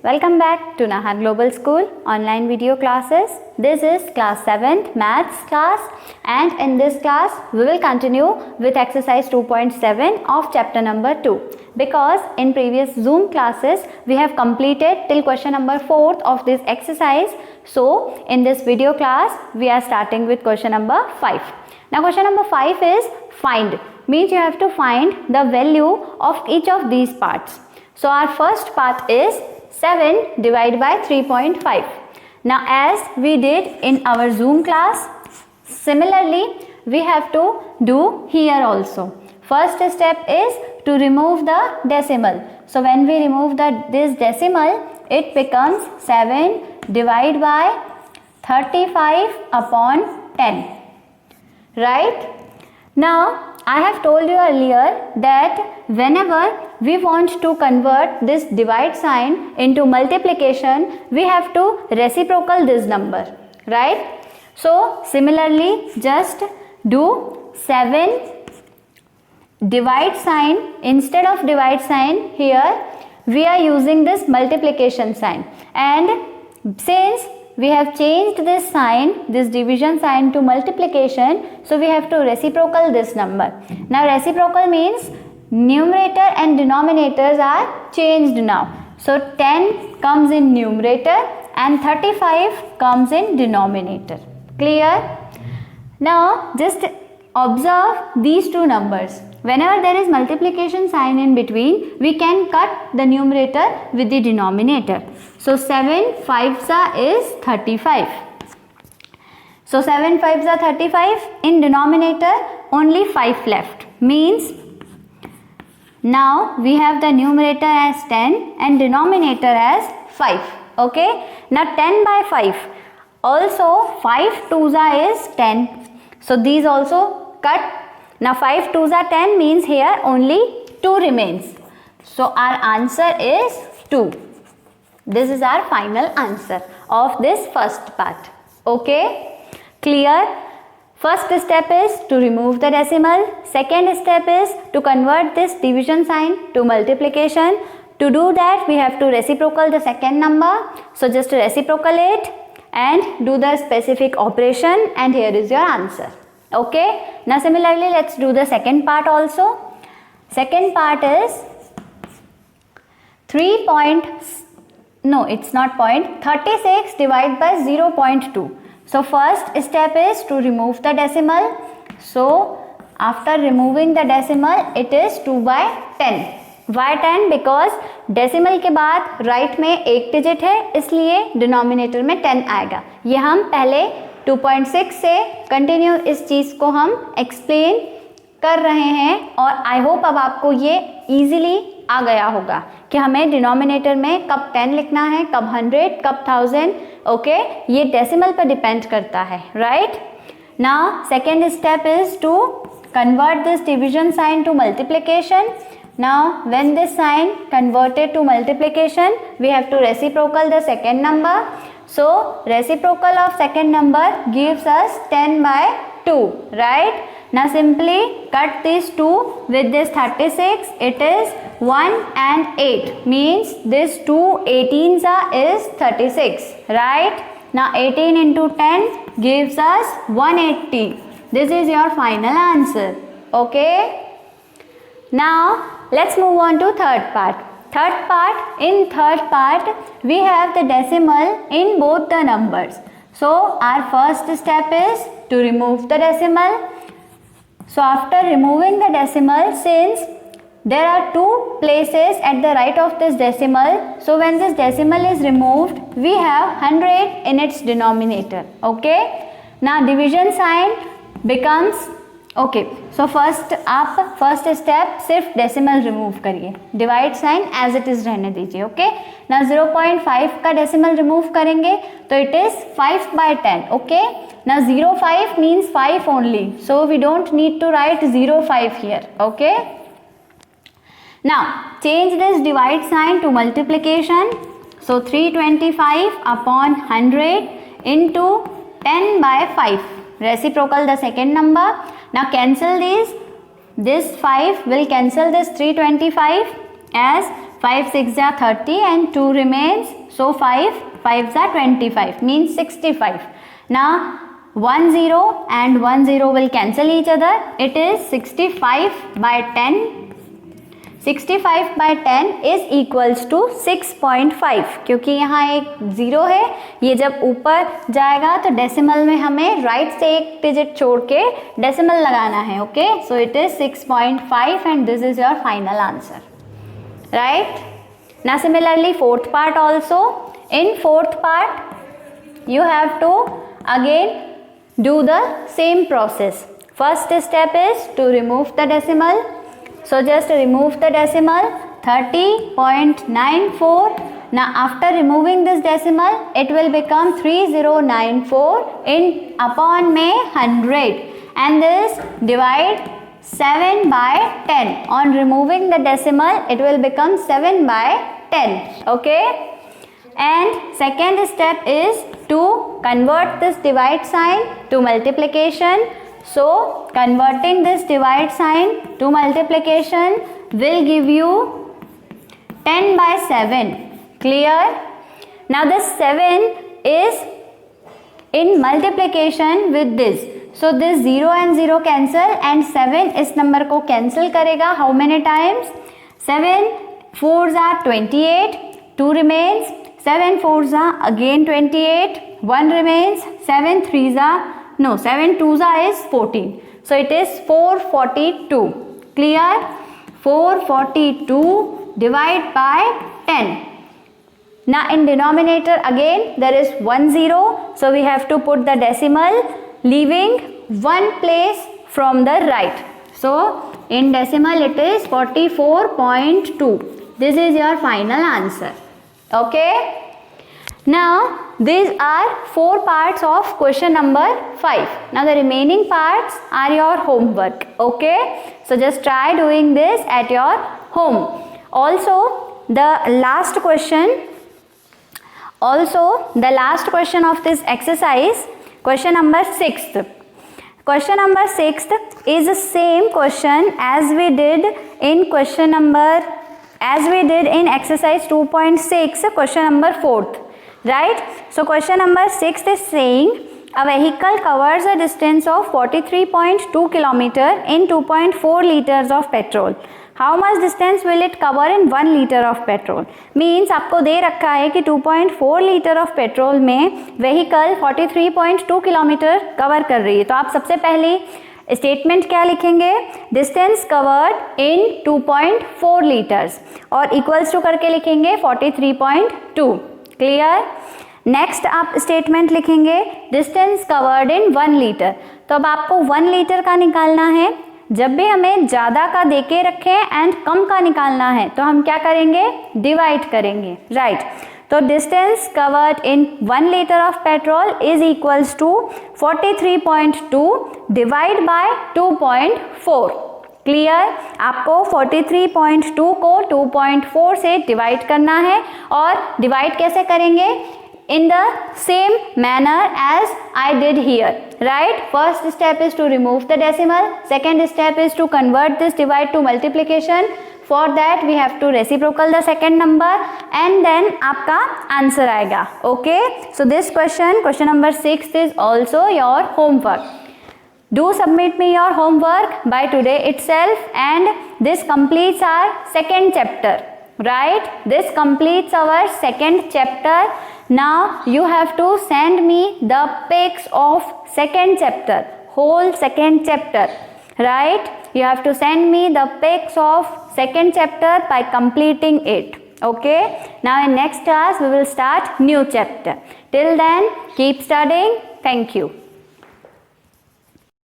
Welcome back to Nahan Global School online video classes. This is class 7th maths class, and in this class we will continue with exercise 2.7 of chapter number 2, because in previous Zoom classes we have completed till question number 4 of this exercise. So in this video class we are starting with question number 5. Now question number 5 is find, means you have to find the value of each of these parts. So our first part is 7 divided by 3.5. Now as we did in our Zoom class, similarly we have to do here also. First step is to remove the decimal. So when we remove this decimal, it becomes 7 divided by 35 upon 10. Right? Now I have told you earlier that whenever we want to convert this divide sign into multiplication, we have to reciprocal this number, right? So similarly, just do 7 divide sign. Instead of divide sign, here we are using this multiplication sign, and since we have changed this sign, this division sign, to multiplication, so we have to reciprocal this number. Now reciprocal means numerator and denominators are changed now. So 10 comes in numerator and 35 comes in denominator. Clear? Now just observe these two numbers. Whenever there is multiplication sign in between, we can cut the numerator with the denominator. So 7 5s is 35. So 7 5s are 35. In denominator, only 5 left. Means now we have the numerator as 10 and denominator as 5. Okay. Now 10 by 5. Also 5 2s is 10. So these also cut. Now 5 2s are 10 means here only 2 remains. So our answer is 2. This is our final answer of this first part. Okay? Clear? First step is to remove the decimal. Second step is to convert this division sign to multiplication. To do that, we have to reciprocal the second number. So just reciprocal it and do the specific operation, and here is your answer. Okay? Now similarly, let's do the second part also. Second part is 36 divided by 0.2. So first step is to remove the decimal. So after removing the decimal, it is 2 by 10. Why 10? Because decimal के बाद right में एक digit है, इसलिए denominator में 10 आएगा. ये हम पहले 2.6 से कंटिन्यू इस चीज़ को हम एक्सप्लेन कर रहे हैं, और आई होप अब आपको ये इजीली आ गया होगा कि हमें डिनोमिनेटर में कब 10 लिखना है, कब 100, कब 1000. ओके, ये डेसिमल पर डिपेंड करता है. Right? Now second step is to convert this division sign to multiplication. Now when this sign converted to multiplication, we have to reciprocal the second number. So reciprocal of second number gives us 10 by 2, right? Now simply cut these 2 with this 36. It is 1 and 8, means this 2 18s is 36, right? Now 18 into 10 gives us 180. This is your final answer. Okay? Now let's move on to third part. In third part, we have the decimal in both the numbers. So our first step is to remove the decimal. So after removing the decimal, since there are 2 places at the right of this decimal, so when this decimal is removed, we have 100 in its denominator. Okay? Now division sign becomes okay. So आप first step सिर्फ decimal remove करिए, divide sign as it is रहने दीजिए. Okay. ना 0.5 का decimal remove करेंगे तो it is 5 by 10. Okay. ना 0.5 means 5 only, so we don't need to write 0.5 here. Okay. Now change this divide sign to multiplication. So 325 upon 100 into 10 by 5. Reciprocal the second number. Now cancel these. This 5 will cancel this 325. as 5 6 are 30 and 2 remains, so 5 5s are 25, means 65. Now 1 0 and 1 0 will cancel each other. It is 65 by 10. 65 by 10 is equals to 6.5. क्योंकि यहाँ एक 0 है, ये जब ऊपर जाएगा तो decimal में हमें राइट से एक डिजिट छोड़ के डेसिमल लगाना है. Okay, so it is 6.5 and this is your final answer. Right. Now similarly fourth part also. In fourth part you have to again do the same process. First step is to remove the decimal. So just remove the decimal, 30.94. Now after removing this decimal, it will become 3094 in upon में 100, and this divide 7 by 10. On removing the decimal, it will become 7 by 10. Okay. And second step is to convert this divide sign to multiplication. So converting this divide sign to multiplication will give you 10 by 7. Clear? Now this 7 is in multiplication with this. So this 0 and 0 cancel and 7 इस number को cancel करेगा. How many times? 7 4s are 28, 2 remains, 7 4s are again 28, 1 remains, 7 3s are 7 2s are is 14. So it is 442. Clear? 442 divide by 10. Now in denominator again there is 1 0. So we have to put the decimal leaving one place from the right. So in decimal it is 44.2. This is your final answer. Okay. Now these are 4 parts of question number 5. Now the remaining parts are your homework. Okay. So just try doing this at your home. Also the last question of this exercise, question number 6th. Question number 6th is the same question as we did in exercise 2.6, question number 4th. Right. So question number 6 is saying a vehicle covers a distance of 43.2 km in 2.4 liters of petrol. How much distance will it cover in 1 liter of petrol? Means आपको दे रखा है कि 2.4 litre of petrol में vehicle 43.2 kilometre cover कर रही है. तो आप सबसे पहले स्टेटमेंट क्या लिखेंगे? डिस्टेंस कवर्ड इन 2.4 लीटर्स और इक्वल्स टू करके लिखेंगे 43.2. क्लियर? नेक्स्ट आप स्टेटमेंट लिखेंगे डिस्टेंस कवर्ड इन 1 लीटर. तो अब आपको 1 लीटर का निकालना है. जब भी हमें ज़्यादा का देके रखें एंड कम का निकालना है तो हम क्या करेंगे? डिवाइड करेंगे. राइट. तो distance covered in 1 litre of petrol is equals to 43.2 divide by 2.4. Clear? आपको 43.2 को 2.4 से डिवाइड करना है. और डिवाइड कैसे करेंगे? in the same manner as I did here. Right? First step is to remove the decimal. Second step is to convert this divide to multiplication. For that we have to reciprocal the second number and then आपका answer आएगा. Okay? So this question number 6 is also your homework. Do submit me your homework by today itself, and this completes our second chapter. Right? This completes our second chapter. Now you have to send me the pics of second chapter, whole second chapter. Right? You have to send me the pics of second chapter by completing it. Okay? Now in next class we will start new chapter. Till then, keep studying. Thank you.